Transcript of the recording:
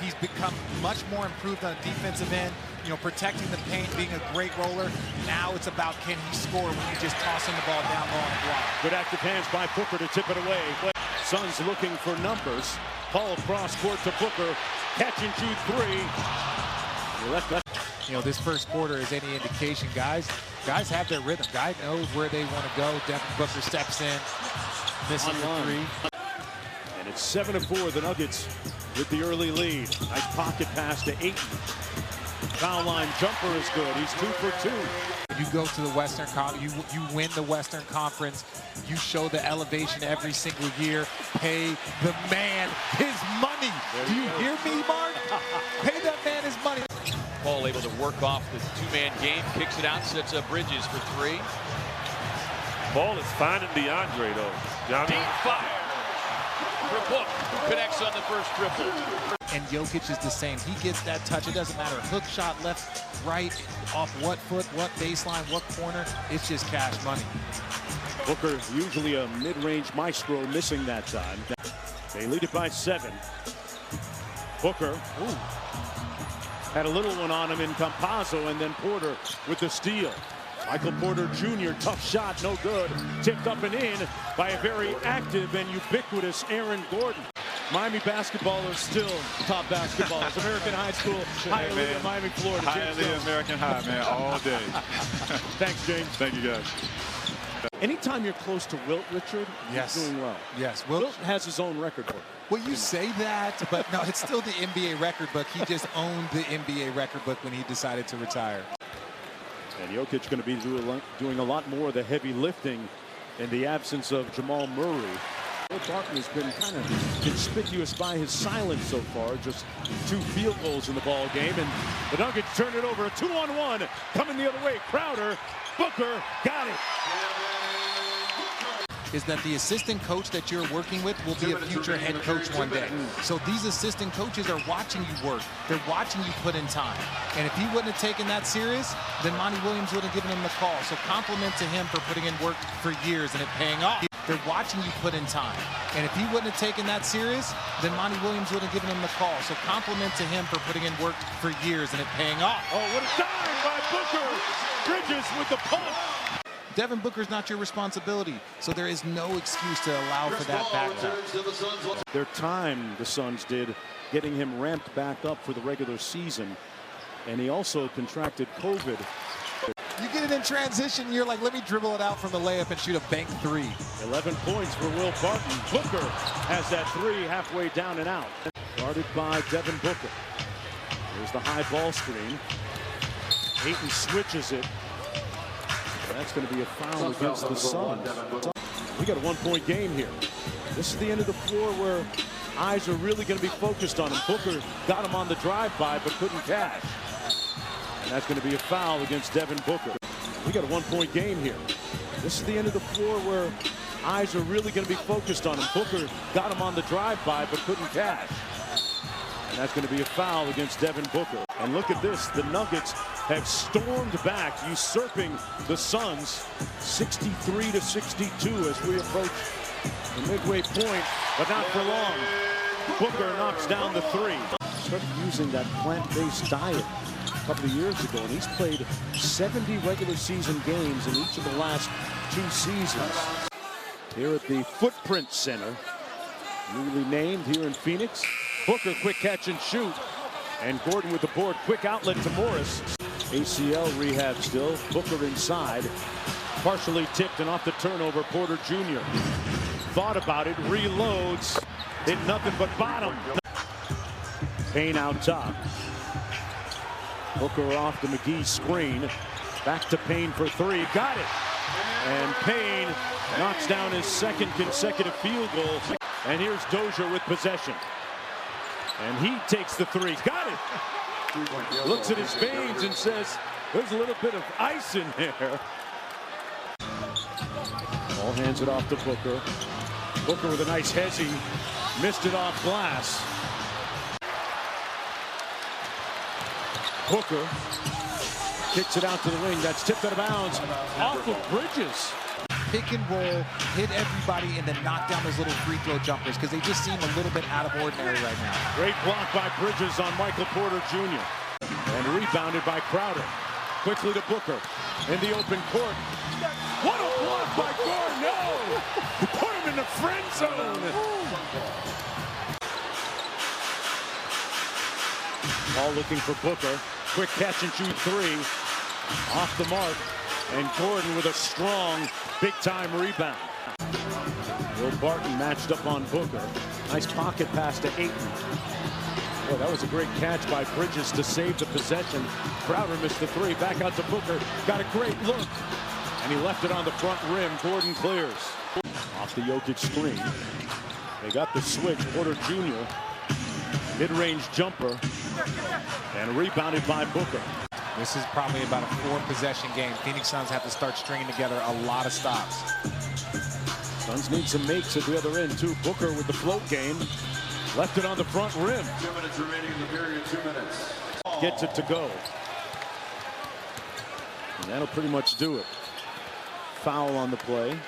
He's become much more improved on the defensive end, you know, protecting the paint, being a great roller. Now it's about, can he score when you just toss him the ball down low on the block. Good active hands by Booker to tip it away. Suns looking for numbers. Ball cross court to Booker. Catch and shoot three. You know, this first quarter is any indication, guys have their rhythm. Guy knows where they want to go. Devin Booker steps in, missing the three. And it's 7-4, the Nuggets with the early lead. Nice pocket pass to Ayton. Foul line jumper is good. He's 2 for 2. You go to the Western Conference, you win the Western Conference, you show the elevation every single year. Pay the man his money. Do you hear me, Mark? Pay that man his money. Paul able to work off the two-man game, kicks it out, sets up Bridges for three. Ball is finding DeAndre, though. Deep fire for Book, who connects on the first triple. And Jokic is the same. He gets that touch. It doesn't matter. Hook shot, left, right, off what foot, what baseline, what corner. It's just cash money. Booker, usually a mid-range maestro, missing that time. They lead it by 7. Booker had a little one on him in Campazzo, and then Porter with the steal. Michael Porter Jr., tough shot, no good. Tipped up and in by a very active and ubiquitous Aaron Gordon. Miami basketballers still top basketballers. American high school, high elite, Miami, Florida. High elite, American high, man, all day. Thanks, James. Thank you, guys. Anytime you're close to Wilt, Richard, yes, you're doing well. Yes, Wilt has his own record book. Well, you say that, but no, it's still the NBA record book. He just owned the NBA record book when he decided to retire. And Jokic going to be doing a lot more of the heavy lifting in the absence of Jamal Murray. Will Barton has been kind of conspicuous by his silence so far. Just 2 field goals in the ball game, and the Nuggets turn it over. A 2-on-1 coming the other way. Crowder, Booker, got it. Is that the assistant coach that you're working with will be a future head coach one day. So these assistant coaches are watching you work. They're watching you put in time. And if he wouldn't have taken that serious, then Monty Williams would have given him the call. So compliment to him for putting in work for years and it paying off. They're watching you put in time. And if he wouldn't have taken that serious, then Monty Williams would have given him the call. So compliment to him for putting in work for years and it paying off. Oh, what a dime by Booker. Bridges with the pump. Devin Booker's not your responsibility, so there is no excuse to allow for that backup. Their time, the Suns did, getting him ramped back up for the regular season, and he also contracted COVID. You get it in transition, you're like, let me dribble it out from the layup and shoot a bank 3. 11 points for Will Barton. Booker has that 3 halfway down and out. Guarded by Devin Booker. Here's the high ball screen. Ayton switches it. That's going to be a foul against the Suns. We got a 1-point game here. This is the end of the floor where eyes are really going to be focused on him. Booker got him on the drive-by but couldn't cash. And that's going to be a foul against Devin Booker. We got a 1-point game here. This is the end of the floor where eyes are really going to be focused on him. Booker got him on the drive-by but couldn't cash. And that's going to be a foul against Devin Booker. And look at this. The Nuggets have stormed back, usurping the Suns 63-62 as we approach the midway point, but not for long. Booker knocks down the 3. Started using that plant-based diet a couple of years ago, and he's played 70 regular season games in each of the last 2 seasons. Here at the Footprint Center, newly named here in Phoenix. Booker, quick catch and shoot. And Gordon with the board, quick outlet to Morris. ACL rehab still. Booker inside. Partially tipped and off the turnover, Porter Jr. Thought about it, reloads. Hit nothing but bottom. Payne out top. Booker off the McGee screen. Back to Payne for 3. Got it. And Payne knocks down his 2nd consecutive field goal. And here's Dozier with possession. And he takes the 3. Got it. Looks at his veins and says, there's a little bit of ice in there. Ball hands it off to Booker. Booker with a nice hezzy. Missed it off glass. Booker kicks it out to the wing. That's tipped out of bounds. Off of Bridges. pick and roll, hit everybody, and then knock down those little free throw jumpers because they just seem a little bit out of ordinary right now. Great block by Bridges on Michael Porter Jr. And rebounded by Crowder. Quickly to Booker in the open court. What a block by Gordon! No! He put him in the friend zone. Ball looking for Booker. Quick catch and shoot three. Off the mark. And Gordon with a strong, big-time rebound. Will Barton matched up on Booker. Nice pocket pass to Ayton. Boy, that was a great catch by Bridges to save the possession. Crowder missed the three. Back out to Booker. Got a great look. And he left it on the front rim. Gordon clears. Off the Jokic screen. They got the switch. Porter Jr. Mid-range jumper. And rebounded by Booker. This is probably about a 4-possession game. Phoenix Suns have to start stringing together a lot of stops. Suns need some makes at the other end, too. Booker with the float game. Left it on the front rim. 2 minutes remaining in the period, 2 minutes. Gets it to go. And that'll pretty much do it. Foul on the play.